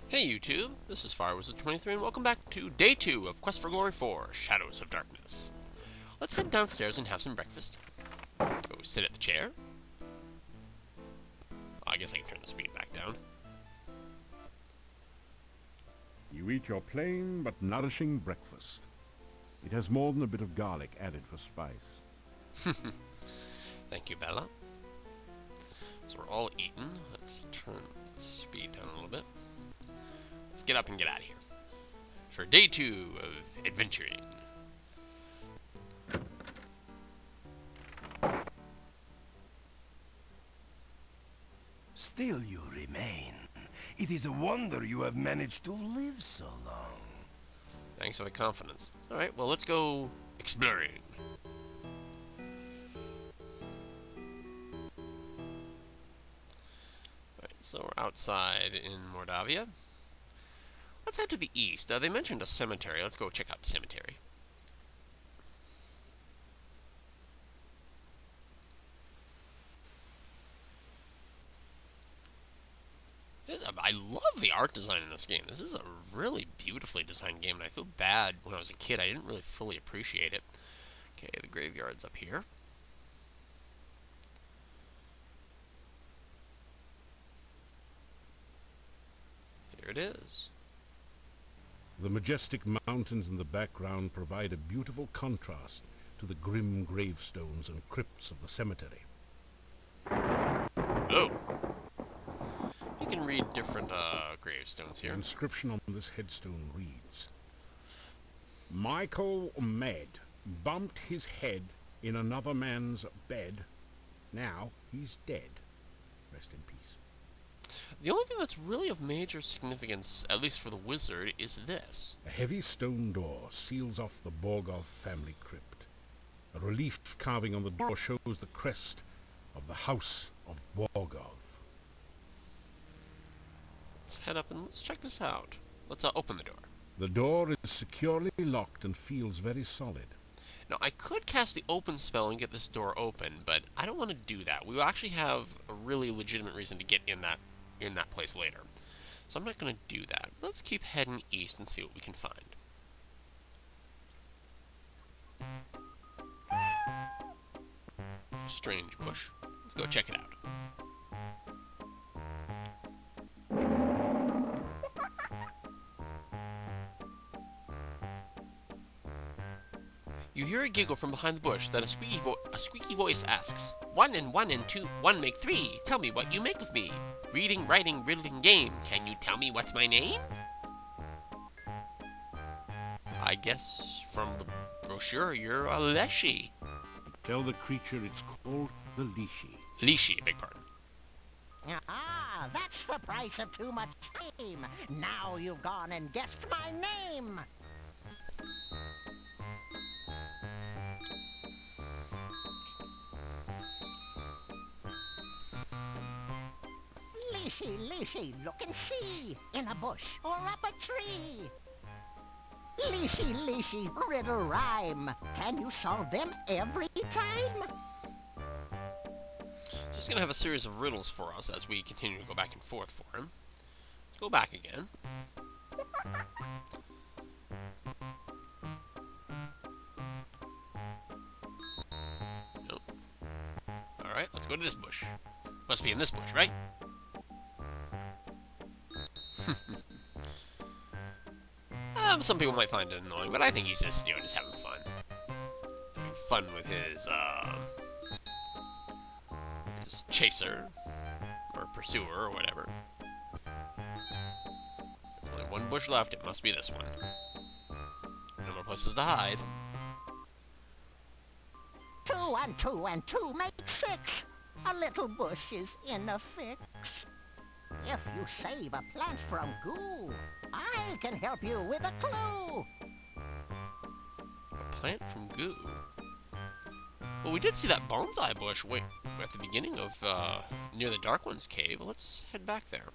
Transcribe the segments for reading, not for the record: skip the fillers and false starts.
Hey YouTube, this is Firewizard23 and welcome back to Day 2 of Quest for Glory 4, Shadows of Darkness. Let's head downstairs and have some breakfast. Go sit at the chair. I guess I can turn the speed back down. You eat your plain but nourishing breakfast. It has more than a bit of garlic added for spice. Thank you, Bella. So we're all eaten. Let's turn the speed down a little bit. Let's get up and get out of here for Day 2 of adventuring. Still you remain. It is a wonder you have managed to live so long. Thanks for the confidence. Alright, well let's go exploring. Alright, so we're outside in Mordavia. Let's head to the east. They mentioned a cemetery. Let's go check out the cemetery. I love the art design in this game. This is a really beautifully designed game, and I feel bad when I was a kid. I didn't really fully appreciate it. Okay, the graveyard's up here. Here it is. The majestic mountains in the background provide a beautiful contrast to the grim gravestones and crypts of the cemetery. Oh! You can read different gravestones here. The inscription on this headstone reads, Michael Med bumped his head in another man's bed. Now he's dead. Rest in peace. The only thing that's really of major significance, at least for the wizard, is this. A heavy stone door seals off the Borgov family crypt. A relief carving on the door shows the crest of the House of Borgov. Let's head up and let's check this out. Let's open the door. The door is securely locked and feels very solid. Now, I could cast the open spell and get this door open, but I don't want to do that. We will actually have a really legitimate reason to get in that place later. So I'm not going to do that. Let's keep heading east and see what we can find. Strange bush. Let's go check it out. You hear a giggle from behind the bush, then a squeaky voice asks, 1 and 1 and 2, 1 make 3. Tell me what you make of me. Reading, writing, riddling game. Can you tell me what's my name? I guess from the brochure you're a Leshy. Tell the creature it's called the Leshy. Leshy, beg pardon. Ah, that's the price of too much fame. Now you've gone and guessed my name. Leshy, Leshy, look and see, in a bush or up a tree. Leshy, Leshy, riddle rhyme. Can you solve them every time? So he's going to have a series of riddles for us as we continue to go back and forth for him. Go back again. Nope. Alright, let's go to this bush. Must be in this bush, right? Some people might find it annoying, but I think he's just, just having fun. Having fun with his chaser, or pursuer, or whatever. Only one bush left, it must be this one. No more places to hide. 2 and 2 and 2 make 6. A little bush is in a fix. If you save a plant from goo, I can help you with a clue. A plant from goo? Well, we did see that bonsai bush at the beginning of, near the Dark One's cave. Let's head back there.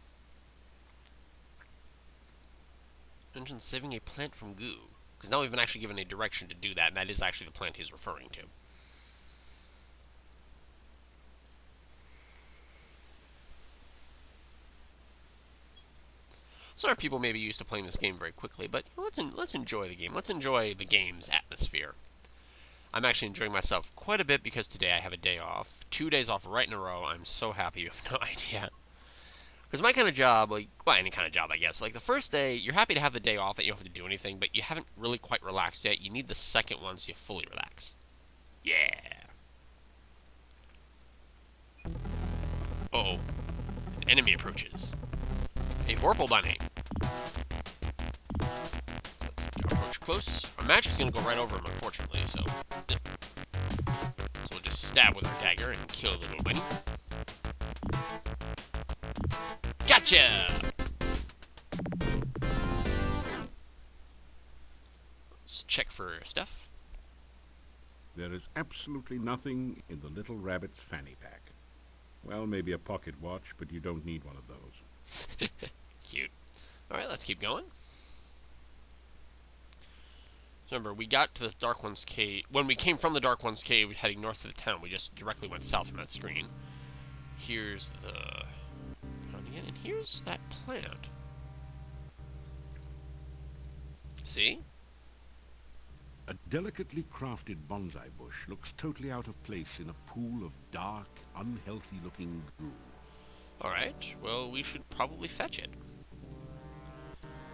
Mentions saving a plant from goo. Because now we've been actually given a direction to do that, and that is actually the plant he's referring to. Some people may be used to playing this game very quickly, but let's enjoy the game. Let's enjoy the game's atmosphere. I'm actually enjoying myself quite a bit because today I have a day off. 2 days off right in a row. I'm so happy, you have no idea. Because my kind of job, like, well, any kind of job, I guess. Like, the first day, you're happy to have the day off that you don't have to do anything, but you haven't really quite relaxed yet. You need the second one so you fully relax. Yeah. Uh-oh. An enemy approaches. A Vorpal bunny. Let's approach close. Our magic's gonna go right over him, unfortunately, so we'll just stab with our dagger and kill the little bunny. Gotcha! Let's check for stuff. There is absolutely nothing in the little rabbit's fanny pack. Well, maybe a pocket watch, but you don't need one of those. Cute. Alright, let's keep going. Remember, we got to the Dark One's cave. When we came from the Dark One's cave, heading north of the town, we just directly went south from that screen. Here's the town again, and here's that plant. See? A delicately crafted bonsai bush looks totally out of place in a pool of dark, unhealthy-looking goo. Alright, well, we should probably fetch it.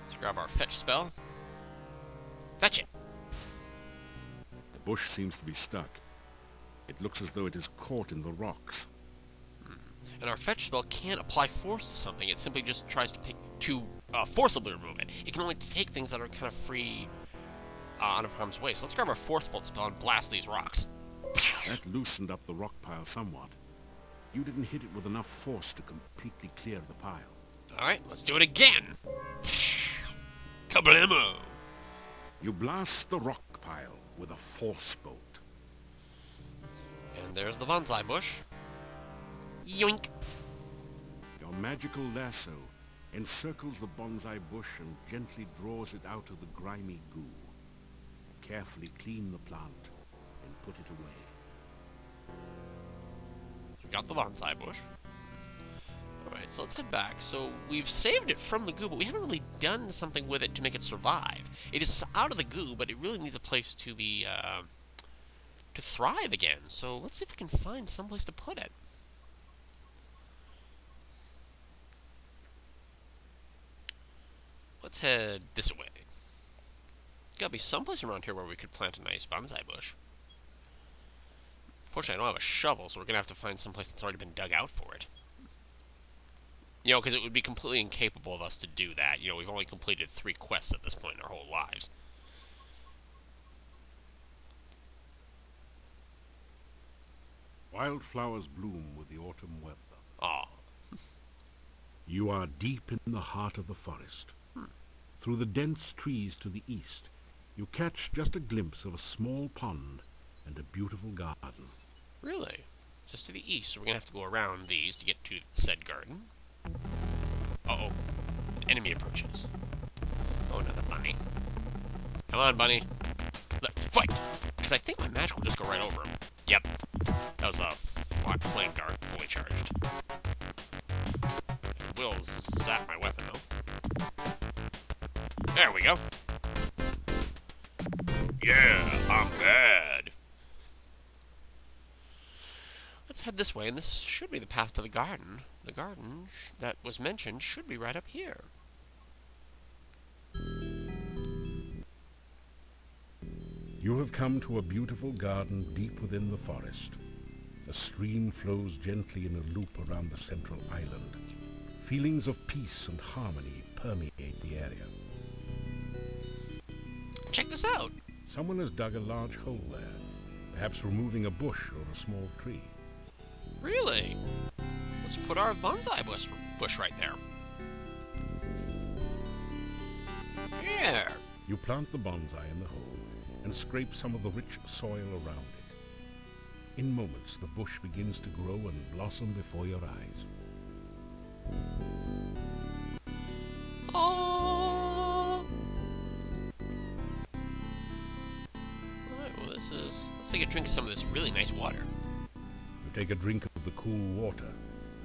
Let's grab our fetch spell. Fetch it! The bush seems to be stuck. It looks as though it is caught in the rocks. And our fetch spell can't apply force to something. It simply just tries to forcibly remove it. It can only take things that are kind of free out of harm's way. So let's grab our force bolt spell and blast these rocks. That loosened up the rock pile somewhat. You didn't hit it with enough force to completely clear the pile. Alright, let's do it again. Kablamo! You blast the rock pile with a force bolt. And there's the bonsai bush. Yoink! Your magical lasso encircles the bonsai bush and gently draws it out of the grimy goo. Carefully clean the plant and put it away. We got the bonsai bush. Alright, so let's head back. So we've saved it from the goo, but we haven't really done something with it to make it survive. It is out of the goo, but it really needs a place to be, to thrive again. So let's see if we can find some place to put it. Let's head this way. Gotta be someplace around here where we could plant a nice bonsai bush. Unfortunately, I don't have a shovel, so we're gonna have to find someplace that's already been dug out for it. You know, because it would be completely incapable of us to do that. You know, we've only completed 3 quests at this point in our whole lives. Wildflowers bloom with the autumn weather. Aw. You are deep in the heart of the forest. Through the dense trees to the east, you catch just a glimpse of a small pond and a beautiful garden. Really? Just to the east, so we're gonna have to go around these to get to said garden. Uh-oh. An enemy approaches. Oh, another bunny. Come on, bunny. Let's fight! Because I think my magic will just go right over him. Yep. That was a flame dart, fully charged. It will zap my weapon, though. There we go. Yeah, I'm bad. Let's head this way, and this should be the path to the garden. The garden that was mentioned should be right up here. You have come to a beautiful garden deep within the forest. A stream flows gently in a loop around the central island. Feelings of peace and harmony permeate the area. Check this out. Someone has dug a large hole there, perhaps removing a bush or a small tree. Really? Let's put our bonsai bush right there. There. You plant the bonsai in the hole and scrape some of the rich soil around it. In moments, the bush begins to grow and blossom before your eyes. Oh. Alright, well let's take a drink of some of this really nice water. You take a drink of the cool water.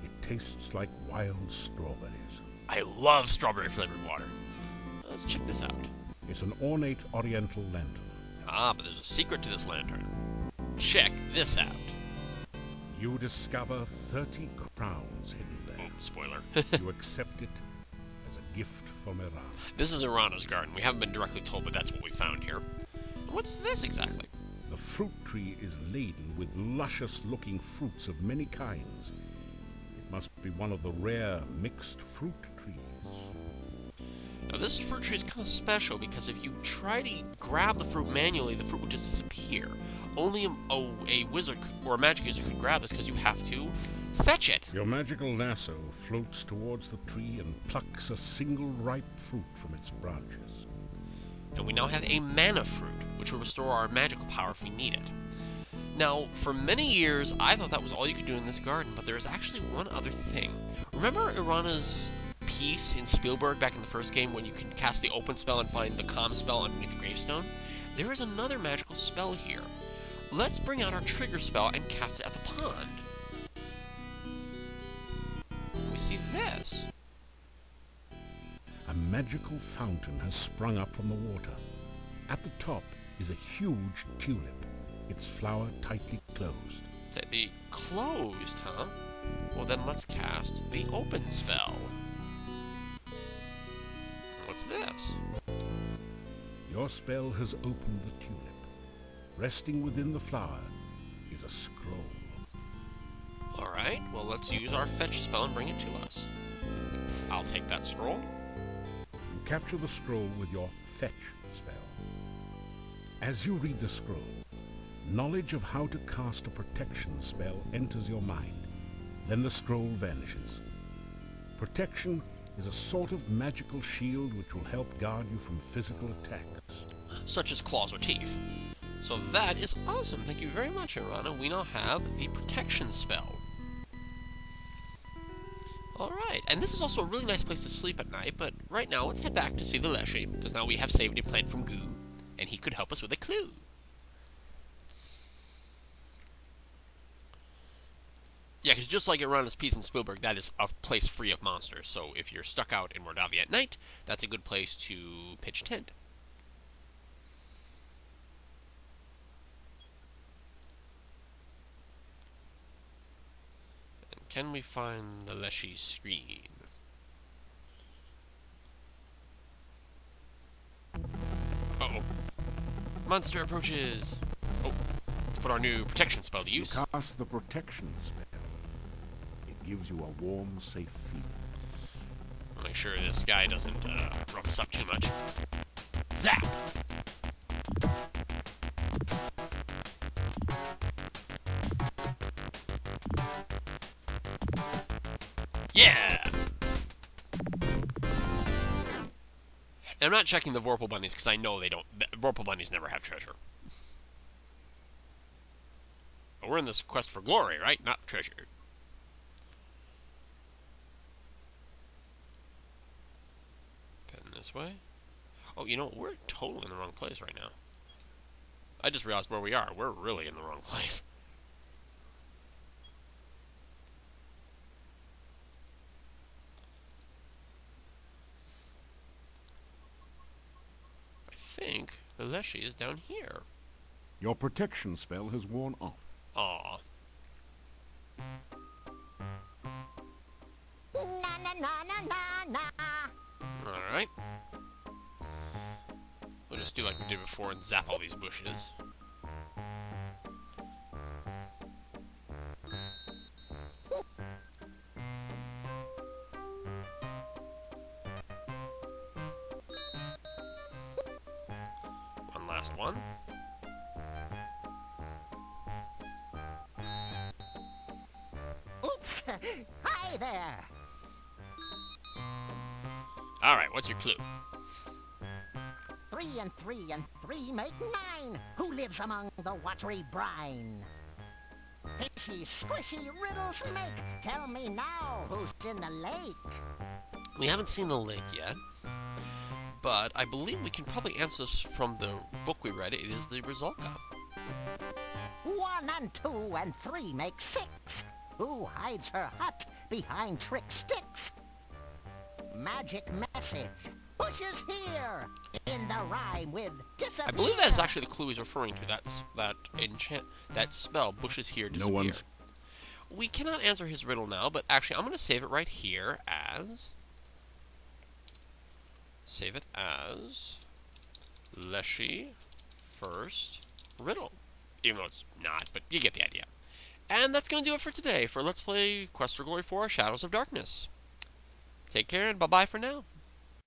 It tastes like wild strawberries. I love strawberry-flavored water. Let's check this out. It's an ornate oriental lantern. Ah, but there's a secret to this lantern. Check this out. You discover 30 crowns hidden there. Oh, spoiler. You accept it as a gift from Irana. This is Irana's garden. We haven't been directly told, but that's what we found here. What's this exactly? The fruit tree is laden with luscious-looking fruits of many kinds. It must be one of the rare mixed fruit trees. Now, this fruit tree is kind of special because if you try to grab the fruit manually, the fruit would just disappear. Only a wizard or a magic user could grab this because you have to fetch it. Your magical lasso floats towards the tree and plucks a single ripe fruit from its branches. And we now have a mana fruit, which will restore our magical power if we need it. Now, for many years, I thought that was all you could do in this garden, but there's actually one other thing. Remember Irana's piece in Spielberg back in the first game when you can cast the open spell and find the calm spell underneath the gravestone? There is another magical spell here. Let's bring out our trigger spell and cast it at the pond. We see this. A magical fountain has sprung up from the water. At the top is a huge tulip, its flower tightly closed. The closed, huh? Well, then let's cast the open spell. What's this? Your spell has opened the tulip. Resting within the flower is a scroll. Alright, well let's use our fetch spell and bring it to us. I'll take that scroll. You capture the scroll with your fetch spell. As you read the scroll, knowledge of how to cast a protection spell enters your mind. Then the scroll vanishes. Protection is a sort of magical shield which will help guard you from physical attacks. Such as claws or teeth. So that is awesome. Thank you very much, Irana. We now have the protection spell. Alright, and this is also a really nice place to sleep at night, but right now let's head back to see the Leshy, because now we have saved a plant from goo, and he could help us with a clue. Yeah, because just like Irana's piece in Spielberg, that is a place free of monsters, so if you're stuck out in Mordavia at night, that's a good place to pitch tent. Can we find the Leshy screen? Uh-oh. Monster approaches! Oh, let's put our new protection spell to use. You cast the protection spell. It gives you a warm, safe feeling. I'll make sure this guy doesn't rough us up too much. Zap! Yeah! And I'm not checking the Vorpal bunnies because I know they don't. Vorpal bunnies never have treasure. But we're in this quest for glory, right? Not treasure. Heading this way. Oh, you know, we're totally in the wrong place right now. I just realized where we are. We're really in the wrong place. I think the Leshy is down here. Your protection spell has worn off. Aw. Na na na na na na. Alright. We'll just do like we did before and zap all these bushes. One last one. Oops! Hi there! Alright, what's your clue? 3 and 3 and 3 make 9. Who lives among the watery brine? Fishy, squishy riddles make. Tell me now, who's in the lake? We haven't seen the lake yet, but I believe we can probably answer this from the book we read. It is the Rizalka. 1 and 2 and 3 make 6. Who hides her hut behind trick sticks? magic message. Bushes here. In the rhyme with disappear. I believe that's actually the clue he's referring to. That spell, bushes here, disappear. No one's... We cannot answer his riddle now, but actually I'm going to save it right here as... Save it as... Leshy first riddle. Even though it's not, but you get the idea. And that's going to do it for today for Let's Play Quest for Glory 4 Shadows of Darkness. Take care and bye-bye for now.